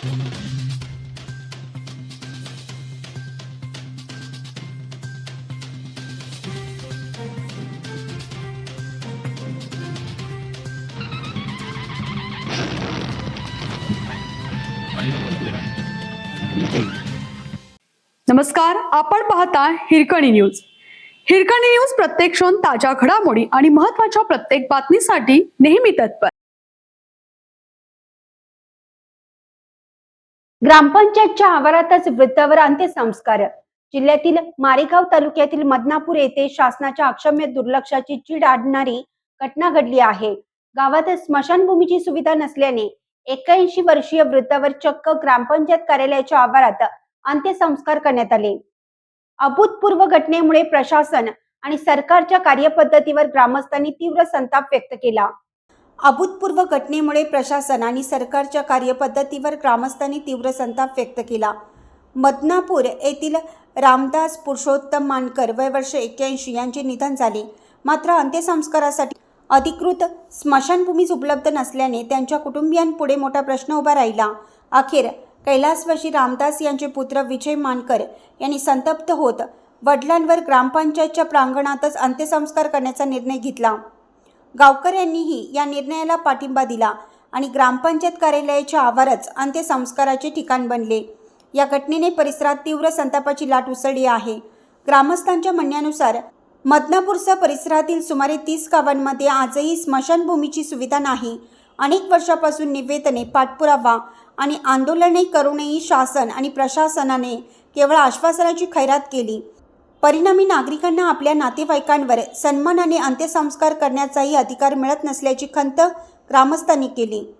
नमस्कार, आपण पाहता हिरकणी न्यूज. हिरकणी न्यूज प्रत्येक क्षण ताज्या घडामोडी आणि महत्त्वाच्या प्रत्येक बातमीसाठी नेहमी तत्पर. ग्रामपंचायतच्या आवारातच वृद्धावर अंत्यसंस्कार. जिल्ह्यातील मारेगाव तालुक्यातील मदनापूर येथे शासनाच्या अक्षम्य दुर्लक्षाची चीड आणणारी घटना घडली आहे. गावात स्मशानभूमीची सुविधा नसल्याने 81 वर्षीय वृद्धावर चक्क ग्रामपंचायत कार्यालयाच्या आवारात अंत्यसंस्कार करण्यात आले. अभूतपूर्व घटनेमुळे प्रशासन आणि सरकारच्या कार्यपद्धतीवर ग्रामस्थांनी तीव्र संताप व्यक्त केला. अभूतपूर्व घटनेमुळे प्रशासन आणि सरकारच्या कार्यपद्धतीवर ग्रामस्थांनी तीव्र संताप व्यक्त केला. मदनापूर येथील रामदास पुरुषोत्तम मानकर वय वर्ष 81 यांचे निधन झाले. मात्र अंत्यसंस्कारासाठी अधिकृत स्मशानभूमीच उपलब्ध नसल्याने त्यांच्या कुटुंबियांपुढे मोठा प्रश्न उभा राहिला. अखेर कैलासवासी रामदास यांचे पुत्र विजय मानकर यांनी संतप्त होत वडिलांवर ग्रामपंचायतच्या प्रांगणातच अंत्यसंस्कार करण्याचा निर्णय घेतला. गावकऱ्यांनीही या निर्णयाला पाठिंबा दिला आणि ग्रामपंचायत कार्यालयाच्या आवारात अंत्यसंस्काराचे ठिकाण बनले. या घटनेने परिसरात तीव्र संतापाची लाट उसळली आहे. ग्रामस्थांच्या म्हणण्यानुसार मदनापूरसह परिसरातील सुमारे 30 गावांमध्ये आजही स्मशानभूमीची सुविधा नाही. अनेक वर्षापासून निवेदने, पाठपुरावा आणि आंदोलने करूनही शासन आणि प्रशासनाने केवळ आश्वासनाची खैरात केली. परिणामी नागरिकांना आपल्या नातेवाईकांवर सन्मानाने अंत्यसंस्कार करण्याचाही अधिकार मिळत नसल्याची खंत ग्रामस्थांनी केली.